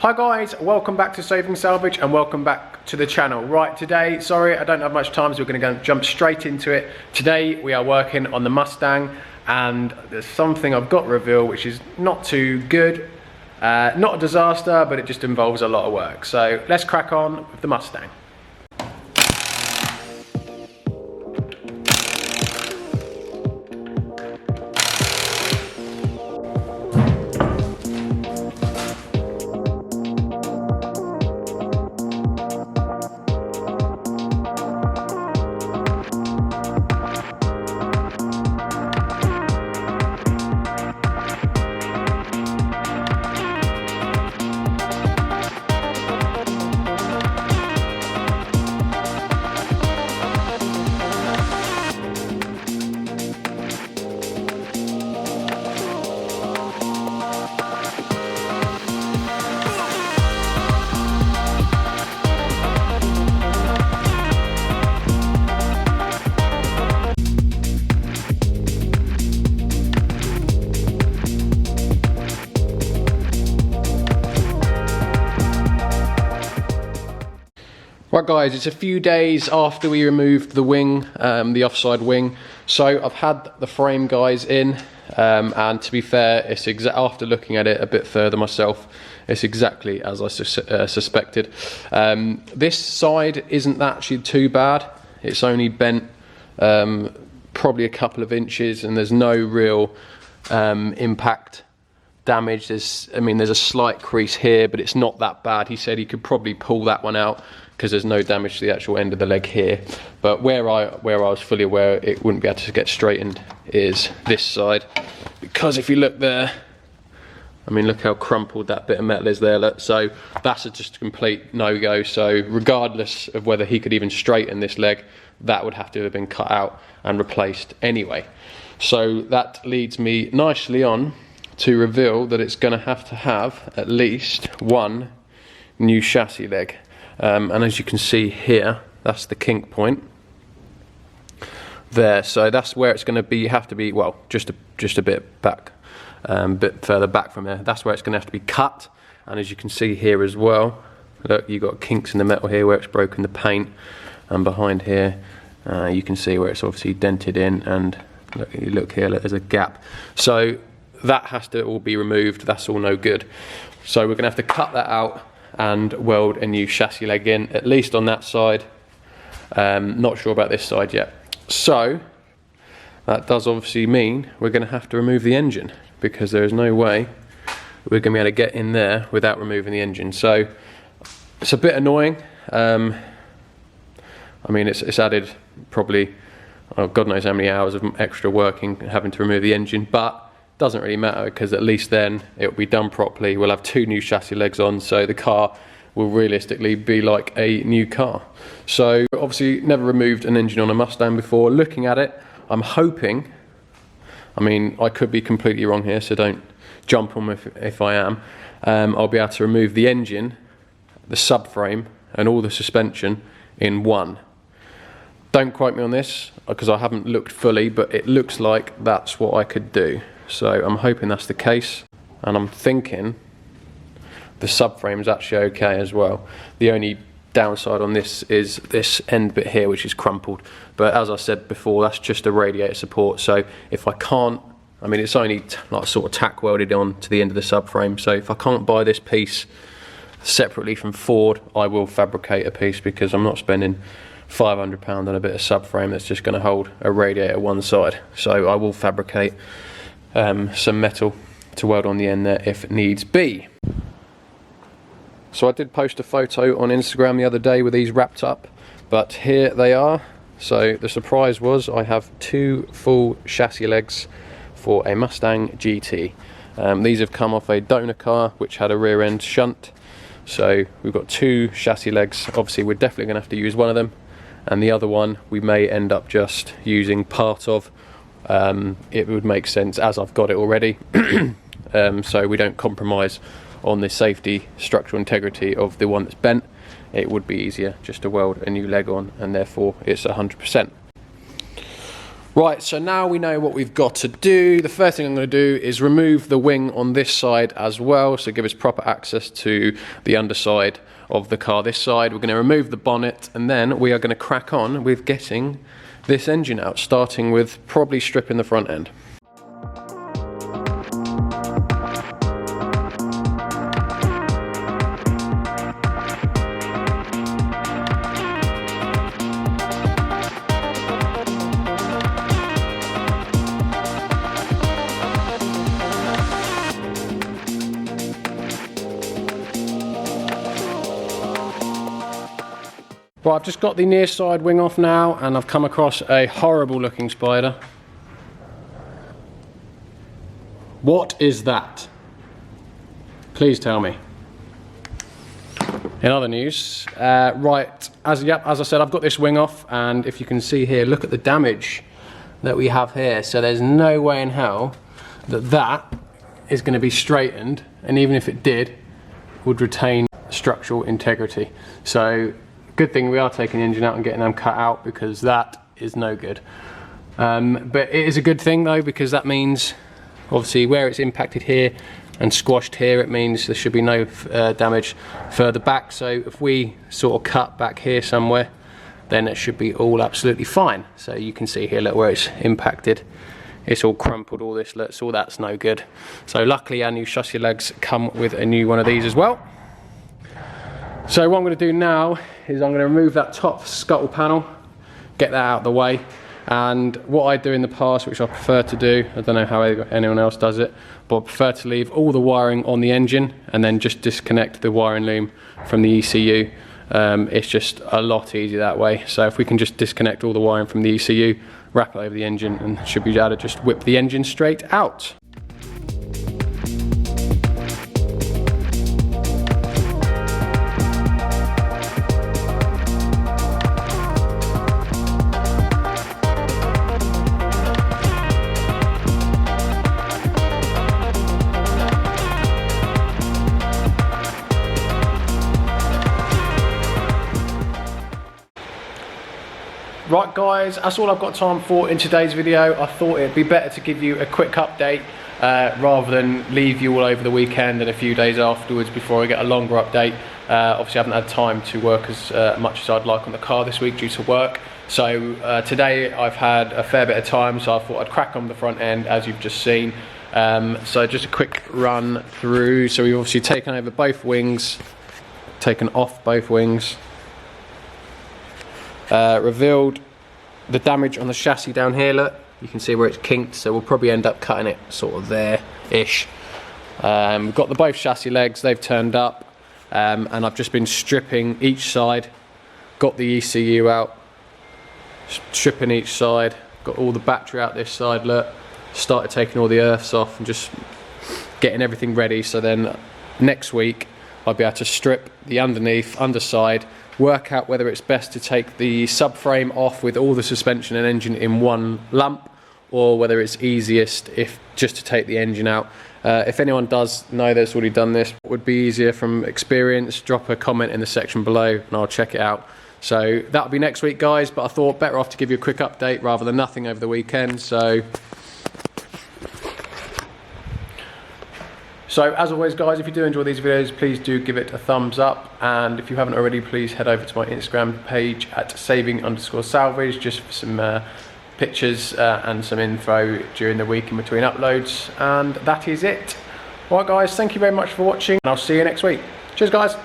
Hi guys, welcome back to Saving Salvage and welcome back to the channel. Right, today, sorry I don't have much time, so we're going to jump straight into it. Today we are working on the Mustang and there's something I've got to reveal which is not too good. Not a disaster, but it just involves a lot of work. So let's crack on with the Mustang. Right guys, it's a few days after we removed the wing, the offside wing. So I've had the frame guys in, and to be fair, it's after looking at it a bit further myself, it's exactly as I suspected. This side isn't actually too bad. It's only bent probably a couple of inches, and there's no real impact damage. There's a slight crease here, but it's not that bad. He said he could probably pull that one out because there's no damage to the actual end of the leg here. But where I was fully aware it wouldn't be able to get straightened is this side, because if you look there, look how crumpled that bit of metal is there. Look, so that's just a complete no-go. So regardless of whether he could even straighten this leg, that would have to have been cut out and replaced anyway. So that leads me nicely on to reveal that it's going to have at least one new chassis leg. And as you can see here, that's the kink point there. So that's where it's going to be. Have to be, well, just a bit back, bit further back from there. That's where it's going to have to be cut. And as you can see here as well, look, you've got kinks in the metal here where it's broken the paint, and behind here, you can see where it's obviously dented in. And look, you look here, look, there's a gap. So that has to all be removed. That's all no good. So we're going to have to cut that out and weld a new chassis leg in, at least on that side. Not sure about this side yet. So that does obviously mean we're going to have to remove the engine, because there is no way we're going to be able to get in there without removing the engine. So it's a bit annoying. It's added probably, oh, God knows how many hours of extra working having to remove the engine, but doesn't really matter, because at least then it will be done properly. We'll have two new chassis legs on, so the car will realistically be like a new car. So obviously never removed an engine on a Mustang before. Looking at it, I'm hoping, I could be completely wrong here, so don't jump on me if I am. I'll be able to remove the engine, the subframe and all the suspension in one. Don't quote me on this because I haven't looked fully, but it looks like that's what I could do. So I'm hoping that's the case, and I'm thinking the subframe is actually okay as well. The only downside on this is this end bit here, which is crumpled. But as I said before, that's just a radiator support. So if I can't, it's only like sort of tack welded on to the end of the subframe. So if I can't buy this piece separately from Ford, I will fabricate a piece, because I'm not spending £500 on a bit of subframe that's just going to hold a radiator one side. So I will fabricate some metal to weld on the end there if needs be. So I did post a photo on Instagram the other day with these wrapped up, but here they are. So the surprise was I have two full chassis legs for a Mustang GT. These have come off a donor car which had a rear end shunt. So we've got two chassis legs. Obviously we're definitely going to have to use one of them, and the other one we may end up just using part of. It would make sense as I've got it already, so we don't compromise on the safety, structural integrity of the one that's bent. It would be easier just to weld a new leg on, and therefore it's 100%. Right, so now we know what we've got to do. The first thing I'm going to do is remove the wing on this side as well, so give us proper access to the underside of the car this side. We're going to remove the bonnet, and then we are going to crack on with getting this engine out, starting with probably stripping the front end. Right, I've just got the near side wing off now, and I've come across a horrible looking spider. What is that? Please tell me. In other news, right, as I said, I've got this wing off, and if you can see here, look at the damage that we have here. So there's no way in hell that that is going to be straightened, and even if it did, would retain structural integrity. So good thing we are taking the engine out and getting them cut out, because that is no good. But it is a good thing though, because that means obviously where it's impacted here and squashed here, it means there should be no damage further back. So if we sort of cut back here somewhere, then it should be all absolutely fine. So you can see here, look where it's impacted. It's all crumpled, all this, look, so that's no good. So luckily our new chassis legs come with a new one of these as well. So what I'm going to do now is I'm going to remove that top scuttle panel, get that out of the way, and what I do in the past, which I prefer to do, I don't know how anyone else does it, but I prefer to leave all the wiring on the engine and then just disconnect the wiring loom from the ECU. It's just a lot easier that way. So if we can just disconnect all the wiring from the ECU, wrap it over the engine, and should be able to just whip the engine straight out. Right guys, that's all I've got time for in today's video. I thought it'd be better to give you a quick update rather than leave you all over the weekend and a few days afterwards before I get a longer update. Obviously I haven't had time to work as much as I'd like on the car this week due to work. So today I've had a fair bit of time, so I thought I'd crack on the front end as you've just seen. So just a quick run through. So we've obviously taken over both wings, taken off both wings. Revealed the damage on the chassis down here, look, you can see where it's kinked, so we'll probably end up cutting it sort of there-ish. We've got the both chassis legs, they've turned up, and I've just been stripping each side, got the ECU out, stripping each side, got all the battery out this side, look, started taking all the earths off and just getting everything ready, so then next week I'll be able to strip the underside, work out whether it's best to take the subframe off with all the suspension and engine in one lump, or whether it's easiest if just to take the engine out. If anyone does know that's already done this, what would be easier from experience, drop a comment in the section below and I'll check it out. So that'll be next week guys, but I thought better off to give you a quick update rather than nothing over the weekend. So as always guys, if you do enjoy these videos, please do give it a thumbs up, and if you haven't already, please head over to my Instagram page at saving_salvage just for some pictures and some info during the week in between uploads. And that is it. Alright guys, thank you very much for watching, and I'll see you next week. Cheers guys.